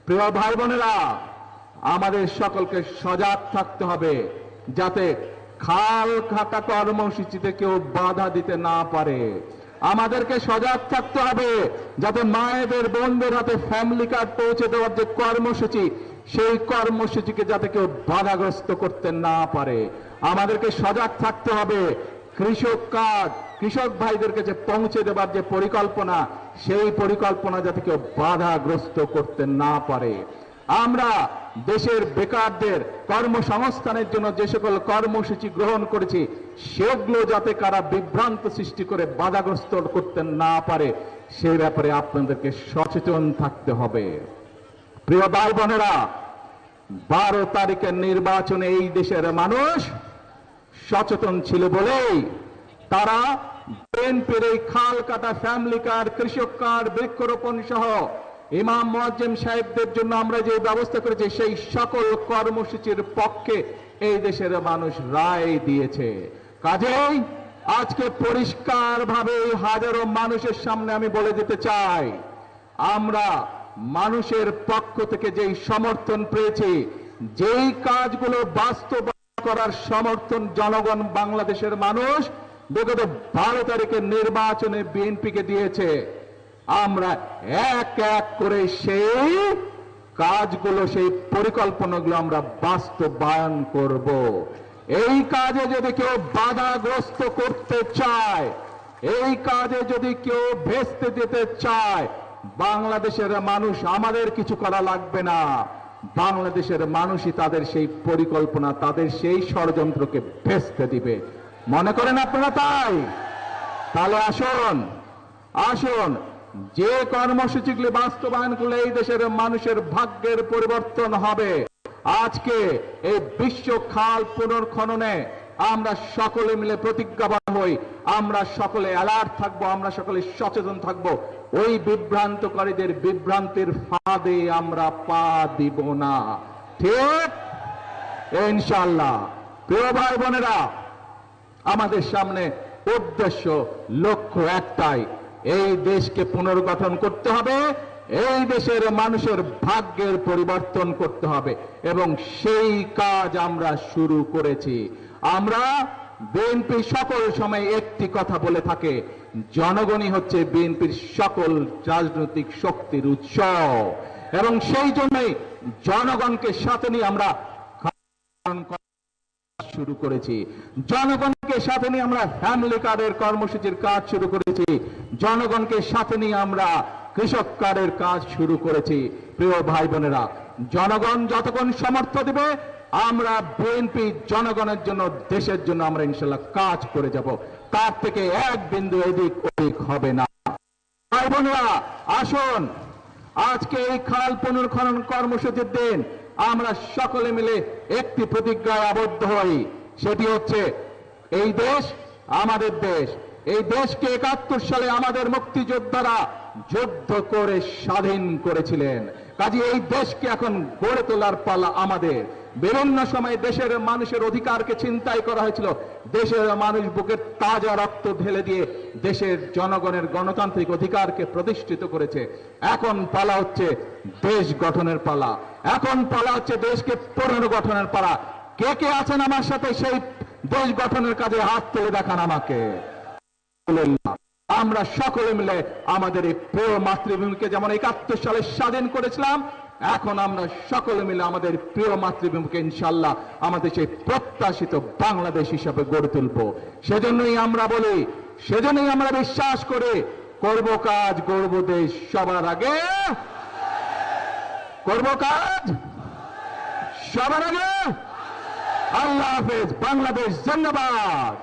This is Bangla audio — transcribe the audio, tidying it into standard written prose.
প্রিয় ভাই বোনেরা, আমাদের সকলকে সজাগ থাকতে হবে যাতে খাল কাটা কর্মসূচিতে কেউ বাধা দিতে না পারে। আমাদেরকে সজাগ থাকতে হবে যাতে মায়েদের বোনদের হাতে ফ্যামিলি কার্ড পৌঁছে দেওয়ার যে কর্মসূচি, সেই কর্মসূচিকে যাতে কেউ বাধাগ্রস্ত করতে না পারে। আমাদেরকে সজাগ থাকতে হবে কৃষক কার্ড কৃষক ভাইদেরকে যে পৌঁছে দেবার যে পরিকল্পনা, সেই পরিকল্পনা যাতে কেউ বাধাগ্রস্ত করতে না পারে। আমরা দেশের বেকারদের কর্মসংস্থানের জন্য যে সকল কর্মসূচি গ্রহণ করেছি, সেগুলো যাতে কারা বিভ্রান্ত সৃষ্টি করে বাধাগ্রস্ত করতে না পারে, সেই ব্যাপারে আপনাদেরকে সচেতন থাকতে হবে। প্রিয় ভাই বোনেরা, 12 তারিখের নির্বাচনে এই দেশের মানুষ সচেতন ছিল বলেই তারা বিএনপির এই খাল কাটা ফ্যামিলি কার্ড, কৃষক কার্ড, বৃক্ষরোপণ সহ ইমাম মুয়াজ্জিম সাহেবদের জন্য আমরা যে ব্যবস্থা করেছি, সেই সকল কর্মসূচির পক্ষে এই দেশের মানুষ রায় দিয়েছে। কাজেই আজকে পরিষ্কারভাবে হাজারো মানুষের সামনে আমি বলে দিতে চাই, আমরা মানুষের পক্ষ থেকে যেই সমর্থন পেয়েছি, যেই কাজগুলো বাস্তবায়ন করার সমর্থন জনগণ, বাংলাদেশের মানুষ বিগত 12 তারিখের নির্বাচনে বিএনপিকে দিয়েছে, আমরা এক এক করে সেই কাজগুলো, সেই পরিকল্পনাগুলো আমরা বাস্তবায়ন করব। এই কাজে যদি কেউ বাধাগ্রস্ত করতে চায়, এই কাজে যদি কেউ ভেস্তে দিতে চায়, বাংলাদেশের মানুষ, আমাদের কিছু করা লাগবে না। বাংলাদেশের মানুষই তাদের সেই পরিকল্পনা, তাদের সেই ষড়যন্ত্রকে ভেস্তে দিবে। মনে করেন আপনারা তাই? তাহলে আসুন আসুন যে কর্মসূচিগুলি বাস্তবায়ন করলে এই দেশের মানুষের ভাগ্যের পরিবর্তন হবে। আজকে এই বিশ্ব খাল পুনর্খননে আমরা সকলে মিলে প্রতিজ্ঞাবদ্ধ হই, আমরা সকলে অ্যালার্ট থাকবো, আমরা সকলে সচেতন থাকবো। ওই বিভ্রান্তকারীদের বিভ্রান্তির ফাঁদে আমরা পা দিব না, ঠিক ইনশাআল্লাহ। প্রিয় ভাই বোনেরা, আমাদের সামনে উদ্দেশ্য, লক্ষ্য একটাই, এই দেশকে পুনর্গঠন করতে হবে, এই দেশের মানুষের ভাগ্যের পরিবর্তন করতে হবে, এবং সেই কাজ আমরা শুরু করেছি। আমরা বিএনপি সকল সময় একটি কথা বলে থাকে, জনগণই হচ্ছে বিএনপির সকল রাজনৈতিক শক্তির উৎস, এবং সেই জন্যই জনগণকে সাথে নিয়ে আমরা শুরু করেছি। জনগণকে সাথে নিয়ে আমরা ফ্যামিলি কার্ডের কর্মসূচির কাজ শুরু করেছি। জনগণকে সাথে নিয়ে আমরা কৃষক কার্ডের কাজ শুরু করেছি। প্রিয় ভাই বোনেরা, জনগণ যতক্ষণ সমর্থ দিবে, আমরা বিএনপি জনগণের জন্য, দেশের জন্য আমরা ইনশাআল্লাহ কাজ করে যাব। তার থেকে এক বিন্দু এদিক ওদিক হবে না। ভাই বোনেরা, আসুন আজকে এই খাল পুনর্খনন কর্মসূচির দিন আমরা সকলে মিলে একটি প্রতিজ্ঞায় আবদ্ধ হই। সেটি হচ্ছে, এই দেশ আমাদের দেশ। এই দেশকে 71 সালে আমাদের মুক্তিযোদ্ধারা যুদ্ধ করে স্বাধীন করেছিলেন। কাজে এই দেশকে এখন গড়ে তোলার পালা আমাদের। বিভিন্ন সময় দেশের মানুষের অধিকারকে ছিনতাই করা হয়েছিল। দেশের মানুষ বুকের তাজা রক্ত ঢেলে দিয়ে দেশের জনগণের গণতান্ত্রিক অধিকারকে প্রতিষ্ঠিত করেছে। এখন পালা হচ্ছে দেশ গঠনের পালা, এখন পালা হচ্ছে দেশকে পুনর্গঠনের পালা। কে কে আছেন আমার সাথে সেই দেশ গঠনের কাজে হাত তুলে দেখান আমাকে। আমরা সকলে মিলে আমাদের এই প্রিয় মাতৃভূমিকে যেমন 71 সালে স্বাধীন করেছিলাম, এখন আমরা সকলে মিলে আমাদের প্রিয় মাতৃভূমিকে ইনশাআল্লাহ আমাদের সেই প্রত্যাশিত বাংলাদেশ হিসাবে গড়ে তুলব। সেজন্যই আমরা বলি, সেজন্যই আমরা বিশ্বাস করি, করব কাজ গড়ব দেশ, সবার আগে করব কাজ সবার আগে। আল্লাহ হাফেজ, বাংলাদেশ জিন্দাবাদ।